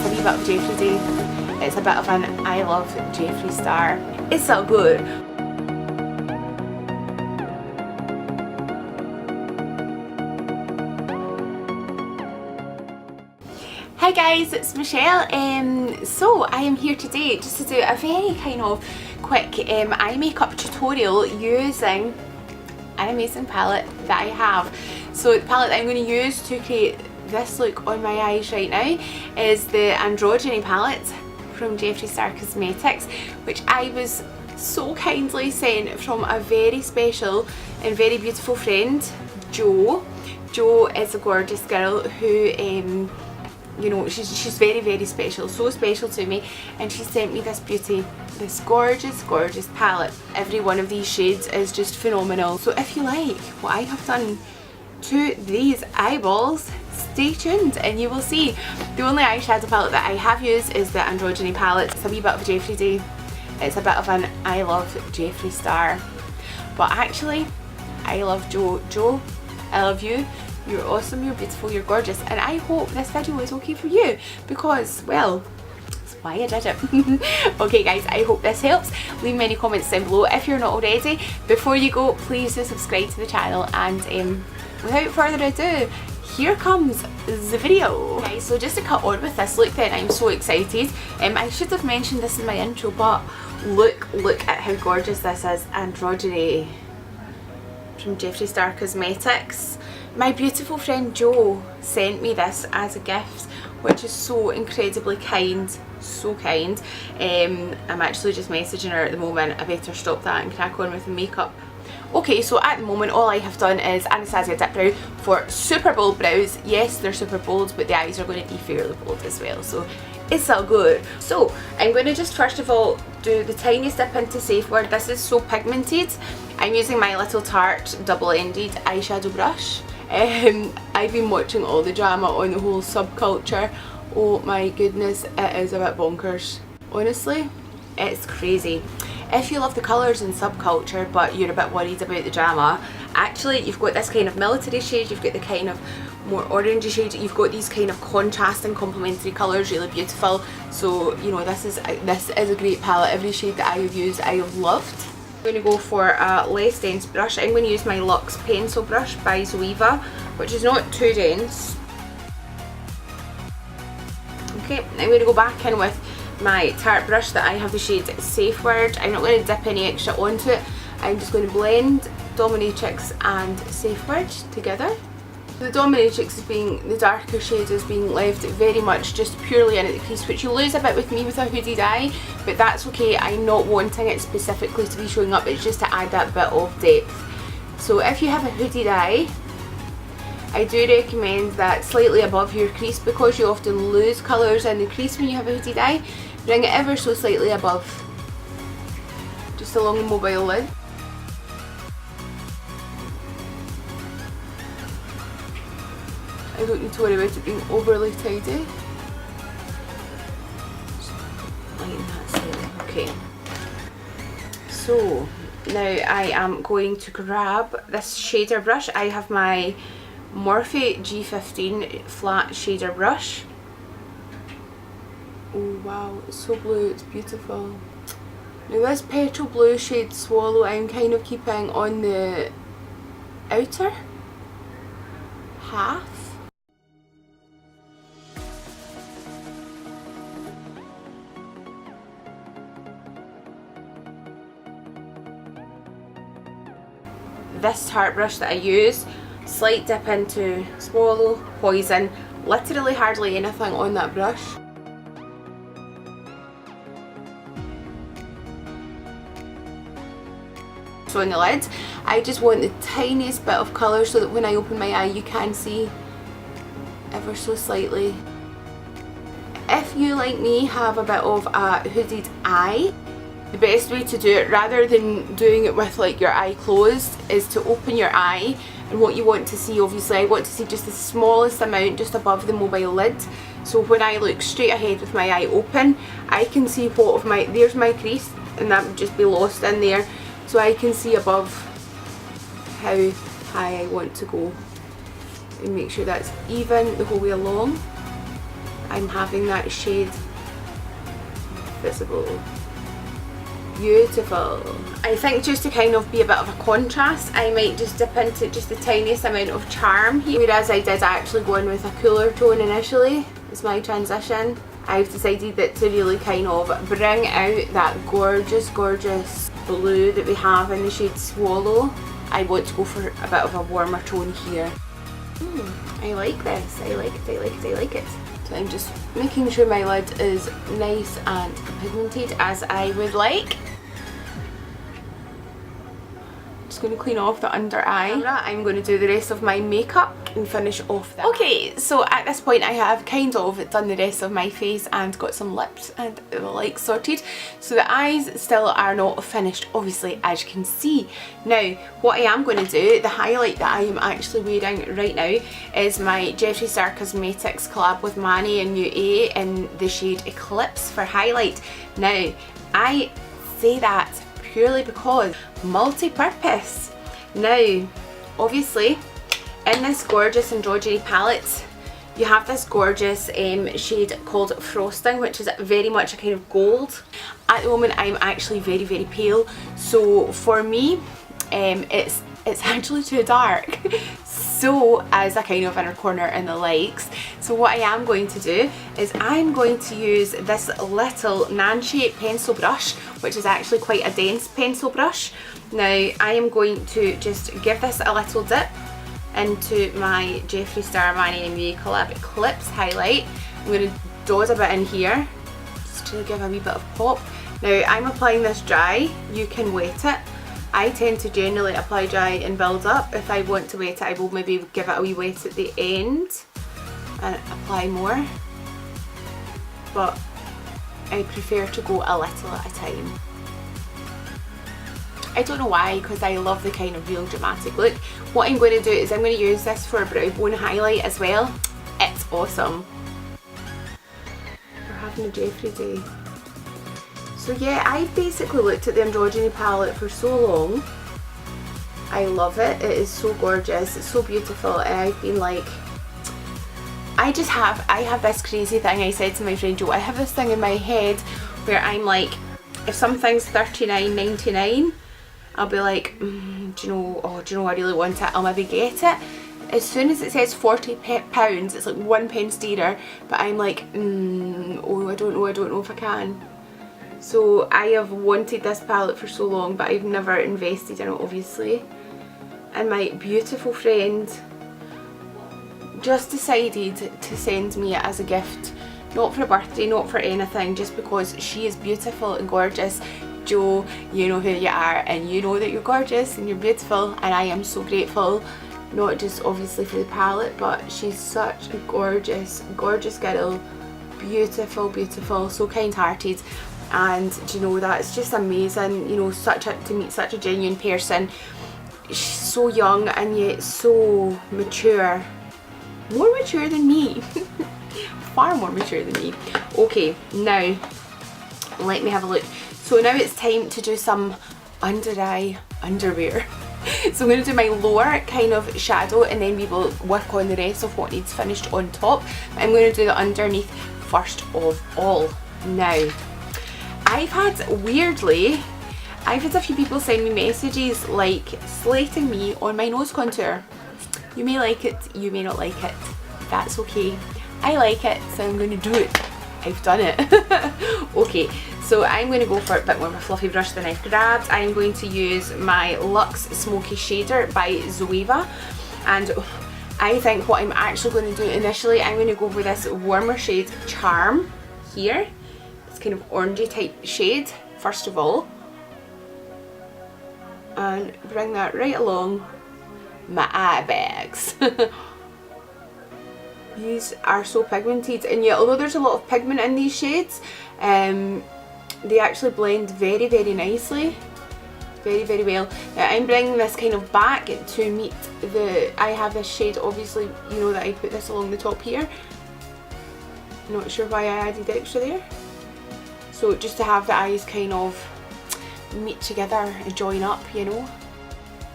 a wee bit of Jeffree Day. It's a bit of an I love Jeffree Star. It's so good. Hi guys, it's Michelle. So I am here today just to do a very kind of quick eye makeup tutorial using an amazing palette that I have. So the palette that I'm going to use to create this look on my eyes right now is the Androgyny palette from JEFFREE Star Cosmetics, which I was so kindly sent from a very special and very beautiful friend, Jo. Jo is a gorgeous girl who you know, she's very, very special, so special to me, and she sent me this beauty, this gorgeous palette. Every one of these shades is just phenomenal. So if you like what I have done to these eyeballs, stay tuned and you will see. The only eyeshadow palette that I have used is the Androgyny palette. It's a wee bit of Jeffree Day. It's a bit of an I love Jeffree Star. But actually, I love Jo. Jo, I love you. You're awesome, you're beautiful, you're gorgeous, and I hope this video is okay for you because, well, that's why I did it. Okay guys, I hope this helps. Leave me any comments down below if you're not already. Before you go, please do subscribe to the channel, and without further ado, here comes the video. Guys, so just to cut on with this look then, I'm so excited. I should have mentioned this in my intro, but look at how gorgeous this is. Androgyny from JEFFREE Star Cosmetics. My beautiful friend Jo sent me this as a gift, which is so incredibly kind, so kind. I'm actually just messaging her at the moment. I better stop that and crack on with the makeup. Okay, so at the moment all I have done is Anastasia Dip Brow for super bold brows. Yes, they're super bold, but the eyes are going to be fairly bold as well, so it's all good. So I'm going to just first of all do the tiniest dip into Safe Word. This is so pigmented. I'm using my little Tarte double-ended eyeshadow brush. I've been watching all the drama on the whole subculture. Oh my goodness, it is a bit bonkers. Honestly, it's crazy. If you love the colours in subculture but you're a bit worried about the drama, actually you've got this kind of military shade, you've got the kind of more orangey shade, you've got these kind of contrasting complementary colours, really beautiful. So you know, this is a great palette. Every shade that I have used I have loved. I'm going to go for a less dense brush. I'm going to use my Luxe pencil brush by Zoeva, which is not too dense. Okay, I'm going to go back in with my Tarte brush that I have the shade Safe Word. I'm not going to dip any extra onto it. I'm just going to blend Dominatrix and Safe Word together. The Dominatrix is being, the darker shade is being left very much just purely in at the crease, which you lose a bit with me with a hooded eye, but that's okay. I'm not wanting it specifically to be showing up, it's just to add that bit of depth. So if you have a hooded eye, I do recommend that slightly above your crease, because you often lose colours in the crease when you have a hooded eye. Bring it ever so slightly above, just along the mobile lid. I don't need to worry about it being overly tidy. Just lighten that slightly. Okay. So now I am going to grab this shader brush. I have my Morphe G15 flat shader brush. Oh wow, it's so blue, it's beautiful. Now this petrol blue shade Swallow I'm kind of keeping on the outer half. This Tarte brush that I use, slight dip into Swallow, Poison, literally hardly anything on that brush. So on the lid, I just want the tiniest bit of colour so that when I open my eye you can see ever so slightly. If you, like me, have a bit of a hooded eye, the best way to do it, rather than doing it with like your eye closed, is to open your eye, and what you want to see, obviously I want to see just the smallest amount just above the mobile lid. So when I look straight ahead with my eye open, I can see what of my, there's my crease, and that would just be lost in there. So I can see above how high I want to go and make sure that's even the whole way along. I'm having that shade visible. Beautiful. I think just to kind of be a bit of a contrast, I might just dip into just the tiniest amount of charm here. Whereas I did actually go in with a cooler tone initially, it's my transition. I've decided that to really kind of bring out that gorgeous, gorgeous blue that we have in the shade Swallow, I want to go for a bit of a warmer tone here. I like this. I like it, I like it, I like it. So I'm just making sure my lid is nice and pigmented as I would like. Just going to clean off the under eye. I'm going to do the rest of my makeup and finish off that. Okay, so at this point I have kind of done the rest of my face and got some lips and the like sorted. So the eyes still are not finished, obviously, as you can see. Now, what I am going to do, the highlight that I am actually wearing right now is my JEFFREE Star Cosmetics collab with Manny and New A in the shade Eclipse for highlight. Now, I say that purely because multi-purpose. Now, obviously, in this gorgeous androgyny palette, you have this gorgeous shade called Frosting, which is very much a kind of gold. At the moment, I'm actually very, very pale, so for me, it's actually too dark. So, as a kind of inner corner in the likes, so what I am going to do is I'm going to use this little Nancy pencil brush, which is actually quite a dense pencil brush. Now, I am going to just give this a little dip into my JEFFREE Star Manny and Me collab Eclipse highlight. I'm going to dot a bit in here just to give a wee bit of pop. Now, I'm applying this dry. You can wet it. I tend to generally apply dry and build up. If I want to wet it, I will maybe give it a wee wet at the end and apply more. But I prefer to go a little at a time. I don't know why, because I love the kind of real dramatic look. What I'm going to do is I'm going to use this for a brow bone highlight as well. It's awesome. We're having a JEFFREE day. So yeah, I've basically looked at the androgyny palette for so long. I love it. It is so gorgeous. It's so beautiful. And I've been like, I have this crazy thing. I said to my friend Jo, I have this thing in my head where I'm like, if something's $39.99, I'll be like, do you know, I really want it, I'll maybe get it. As soon as it says £40, it's like £1 dearer, but I'm like, oh, I don't know if I can. So I have wanted this palette for so long, but I've never invested in it, obviously. And my beautiful friend just decided to send me it as a gift. Not for a birthday, not for anything, just because she is beautiful and gorgeous. Jo, you know who you are, and you know that you're gorgeous and you're beautiful, and I am so grateful, not just obviously for the palette, but she's such a gorgeous, gorgeous girl. Beautiful, beautiful, so kind-hearted, and do you know that it's just amazing, you know, to meet such a genuine person. She's so young and yet so mature. More mature than me. Far more mature than me. Okay, now let me have a look. So now it's time to do some under eye underwear. So I'm going to do my lower kind of shadow, and then we will work on the rest of what needs finished on top. I'm going to do the underneath first of all. Now, I've had a few people send me messages like slating me on my nose contour. You may like it, you may not like it. That's okay. I like it, so I'm going to do it. I've done it. Okay, so I'm going to go for a bit more of a fluffy brush than I've grabbed. I'm going to use my Luxe Smoky Shader by Zoeva, and I think what I'm actually going to do initially, I'm going to go for this warmer shade Charm here. It's kind of orangey type shade first of all, and bring that right along my eye bags. These are so pigmented, and yet although there's a lot of pigment in these shades, they actually blend very, very nicely, very, very well. Now I'm bringing this kind of back to meet I have this shade, obviously, you know that I put this along the top here. Not sure why I added extra there. So just to have the eyes kind of meet together and join up, you know.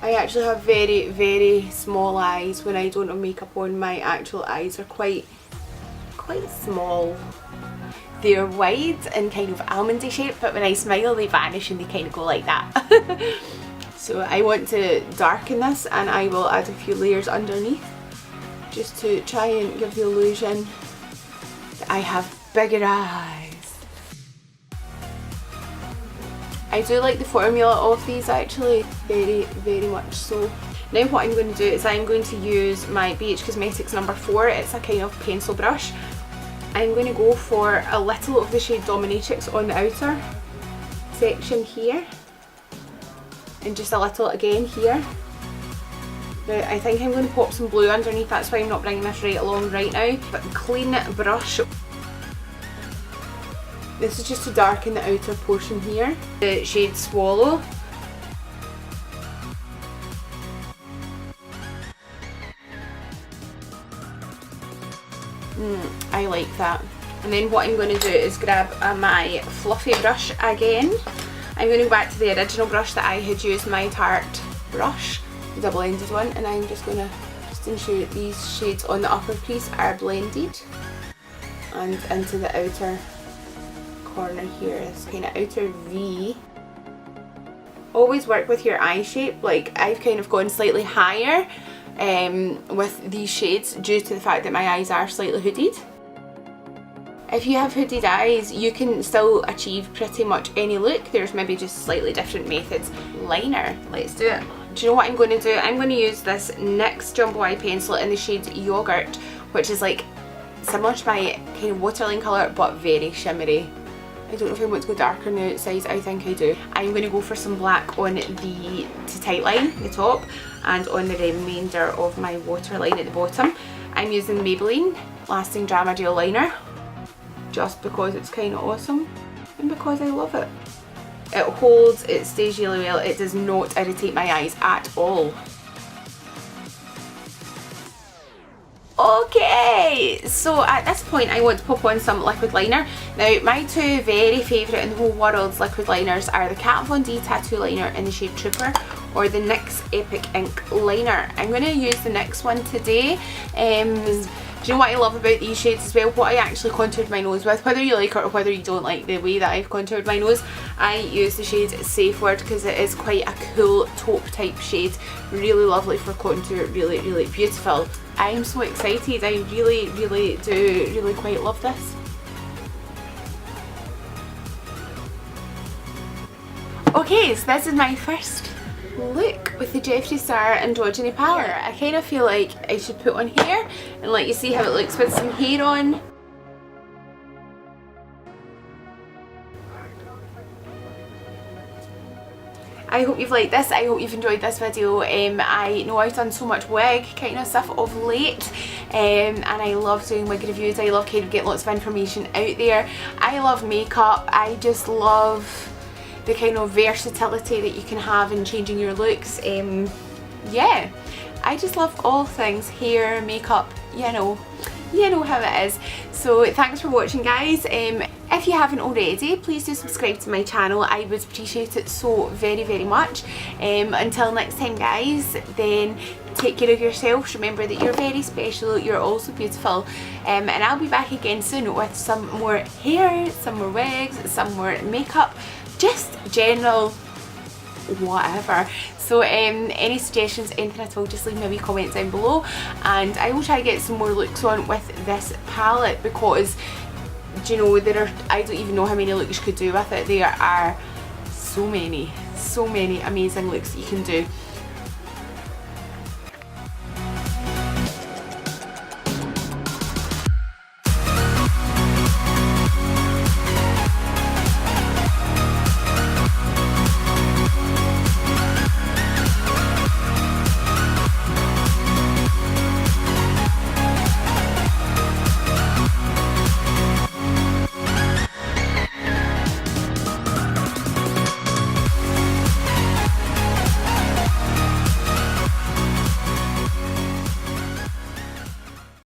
I actually have very, very small eyes when I don't have makeup on. My actual eyes are quite quite small. They're wide and kind of almondy shape, but when I smile they vanish and they kind of go like that. So I want to darken this, and I will add a few layers underneath just to try and give the illusion that I have bigger eyes. I do like the formula of these actually, very much so. Now what I'm going to do is I'm going to use my BH Cosmetics number 4. It's a kind of pencil brush. I'm going to go for a little of the shade Dominatrix on the outer section here, and just a little again here. Now I think I'm going to pop some blue underneath, that's why I'm not bringing this right along right now. But clean brush. This is just to darken the outer portion here. The shade Swallow. I like that. And then what I'm going to do is grab my fluffy brush again. I'm going to go back to the original brush that I had used, my Tarte brush, the double-ended one, and I'm just going to ensure that these shades on the upper crease are blended and into the outer corner here, this kind of outer V. Always work with your eye shape. Like, I've kind of gone slightly higher with these shades due to the fact that my eyes are slightly hooded. If you have hooded eyes, you can still achieve pretty much any look. There's maybe just slightly different methods. Liner, let's do it. Do you know what I'm going to do? I'm going to use this NYX Jumbo Eye Pencil in the shade Yogurt, which is like similar to my kind of waterline colour but very shimmery. I don't know if I want to go darker now outside, I think I do. I'm going to go for some black on the tight line, the top, and on the remainder of my waterline at the bottom. I'm using Maybelline Lasting Drama Gel Liner, just because it's kind of awesome and because I love it. It holds, it stays really well, it does not irritate my eyes at all. Okay, so at this point I want to pop on some liquid liner. Now my two very favourite in the whole world's liquid liners are the Kat Von D Tattoo Liner in the shade Trooper or the NYX Epic Ink Liner. I'm going to use the NYX one today. Do you know what I love about these shades as well? What I actually contoured my nose with, whether you like it or whether you don't like the way that I've contoured my nose, I use the shade Safe Word because it is quite a cool taupe type shade. Really lovely for contour, really beautiful. I'm so excited, I really do quite love this. Okay, so this is my first look with the JEFFREE Star Androgyny palette. I kind of feel like I should put on hair and let you see how it looks with some hair on. I hope you've liked this, I hope you've enjoyed this video. I know I've done so much wig kind of stuff of late, and I love doing wig reviews. I love kind of getting lots of information out there. I love makeup, I just love the kind of versatility that you can have in changing your looks. Yeah, I just love all things hair, makeup, you know how it is. So thanks for watching, guys. If you haven't already, please do subscribe to my channel. I would appreciate it so very much. Until next time, guys, then take care of yourselves. Remember that you're very special, you're also beautiful, and I'll be back again soon with some more hair, some more wigs, some more makeup, just general whatever. So any suggestions, anything at all, just leave me a wee comment down below, and I will try to get some more looks on with this palette because, do you know, I don't even know how many looks you could do with it. There are so many amazing looks that you can do.